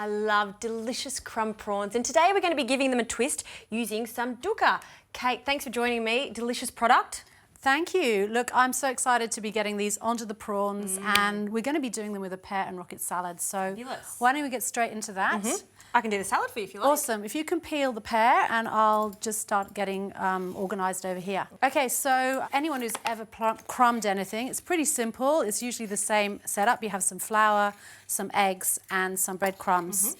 I love delicious crumb prawns, and today we're going to be giving them a twist using some Dukkah. Kate, thanks for joining me. Delicious product. Thank you. Look, I'm so excited to be getting these onto the prawns, and we're going to be doing them with a pear and rocket salad. So Fabulous. why don't we get straight into that? I can do the salad for you if you like. Awesome. If you can peel the pear, and I'll just start getting organised over here. Okay, so anyone who's ever crumbed anything, it's pretty simple. It's usually the same setup. You have some flour, some eggs, and some breadcrumbs.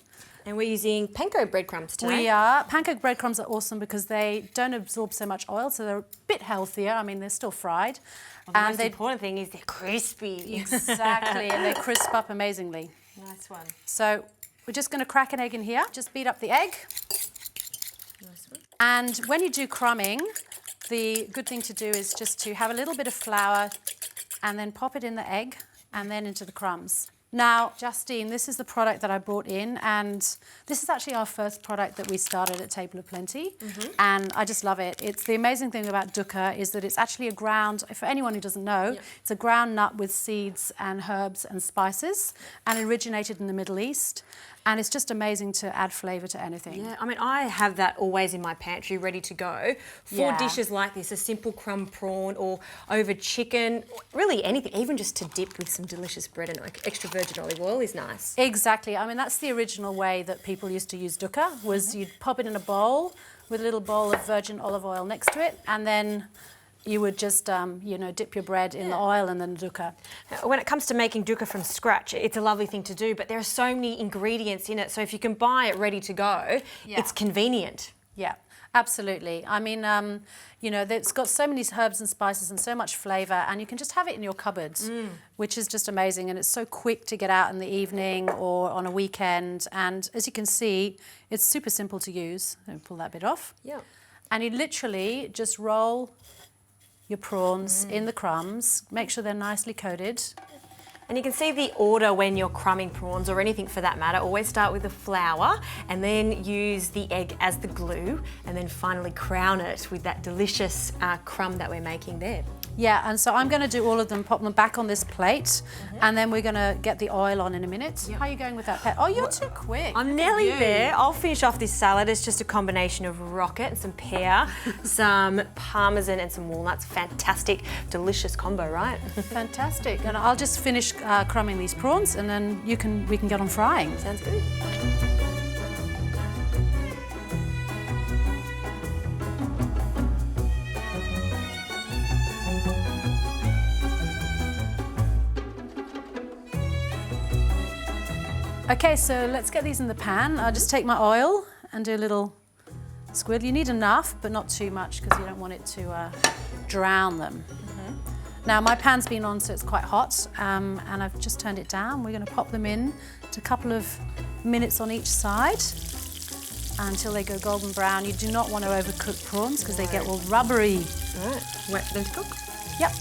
And we're using panko breadcrumbs today. We are. Pancake breadcrumbs are awesome because they don't absorb so much oil, so they're a bit healthier. I mean, they're still fried. Well, the most important thing is they're crispy. Exactly, and they crisp up amazingly. Nice one. So we're just going to crack an egg in here. Just beat up the egg. Nice one. And when you do crumbing, the good thing to do is just to have a little bit of flour and then pop it in the egg and then into the crumbs. Now, Justine, this is the product that I brought in, and this is actually our first product that we started at Table of Plenty, and I just love it. It's the amazing thing about Dukkah is that it's actually a ground, for anyone who doesn't know, it's a ground nut with seeds and herbs and spices, and originated in the Middle East. And it's just amazing to add flavour to anything. Yeah, I mean, I have that always in my pantry ready to go for dishes like this, a simple crumb prawn or over chicken, really anything, even just to dip with some delicious bread and like extra virgin olive oil is nice. Exactly. I mean, that's the original way that people used to use Dukkah, was you'd pop it in a bowl with a little bowl of virgin olive oil next to it, and then you would just, you know, dip your bread in the oil and then Dukkah. When it comes to making Dukkah from scratch, it's a lovely thing to do, but there are so many ingredients in it, so if you can buy it ready to go, it's convenient. Yeah, absolutely. I mean, you know, it's got so many herbs and spices and so much flavour, and you can just have it in your cupboards, which is just amazing, and it's so quick to get out in the evening or on a weekend, and as you can see, it's super simple to use. Let me pull that bit off. Yeah. And you literally just roll your prawns in the crumbs, make sure they're nicely coated. And you can see the order when you're crumbing prawns or anything for that matter. Always start with the flour and then use the egg as the glue and then finally crown it with that delicious crumb that we're making there. Yeah, and so I'm going to do all of them, pop them back on this plate, and then we're going to get the oil on in a minute. How are you going with that, Pat? Oh, you're too quick. I'm nearly there. I'll finish off this salad. It's just a combination of rocket and some pear, some parmesan and some walnuts. Fantastic, delicious combo, right? Fantastic. And I'll just finish crumbing these prawns, and then we can get on frying. Sounds good. Okay, so let's get these in the pan. I'll just take my oil and do a little squid. You need enough, but not too much because you don't want it to drown them. Now, my pan's been on, so it's quite hot, and I've just turned it down. We're going to pop them in to a couple of minutes on each side until they go golden brown. You do not want to overcook prawns because they get all rubbery. All right, wait for them to cook. Yep.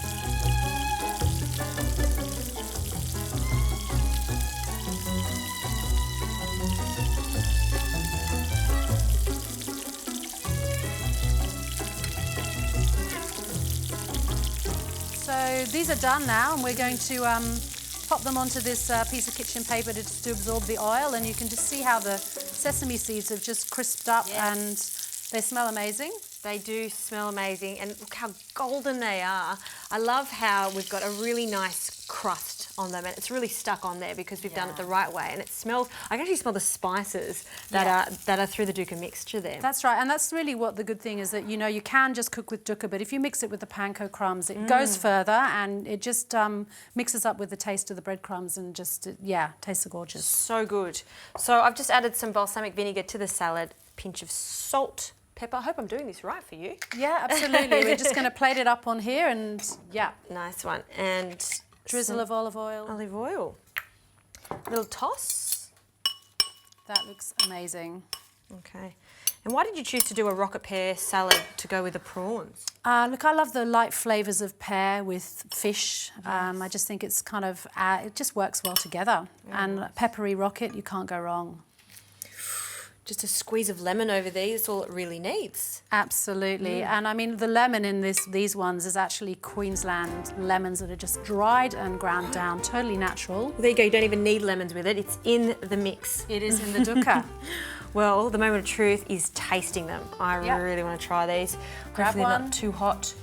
So these are done now, and we're going to pop them onto this piece of kitchen paper to absorb the oil, and you can just see how the sesame seeds have just crisped up and they smell amazing. They do smell amazing, and look how golden they are. I love how we've got a really nice crust on them, and it's really stuck on there because we've done it the right way, and it smells, I can actually smell the spices that are through the Dukkah mixture there. That's right, and that's really what the good thing is, that you know you can just cook with Dukkah, but if you mix it with the panko crumbs, it goes further, and it just mixes up with the taste of the breadcrumbs, and just tastes gorgeous. So good. So I've just added some balsamic vinegar to the salad, pinch of salt, pepper. I hope I'm doing this right for you. Yeah, absolutely. We're just going to plate it up on here, and nice one. And drizzle of olive oil. Olive oil. Little toss. That looks amazing. Okay. And why did you choose to do a rocket pear salad to go with the prawns? Look, I love the light flavours of pear with fish. I just think it's kind of, it just works well together. And peppery rocket, you can't go wrong. just a squeeze of lemon over these, that's all it really needs. Absolutely. And I mean, the lemon in these ones is actually Queensland lemons that are just dried and ground down, totally natural. Well, there you go, you don't even need lemons with it, it's in the mix. It is in the Dukkah. Well, the moment of truth is tasting them. I really want to try these. Grab Hopefully one. not too hot.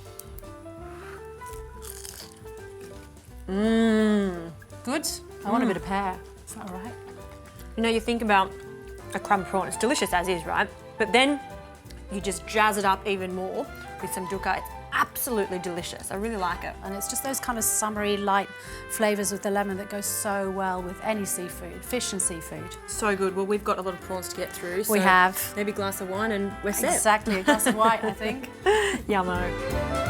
Mmm. Good. I want a bit of pear. Is that all right? You know, you think about a crumb prawn, it's delicious as is, right? But then you just jazz it up even more with some Dukkah. It's absolutely delicious. I really like it. And it's just those kind of summery, light flavours with the lemon that goes so well with any seafood, fish and seafood. So good. Well, we've got a lot of prawns to get through. So we have. maybe a glass of wine and we're set. Exactly, a glass of white, I think. Yummo.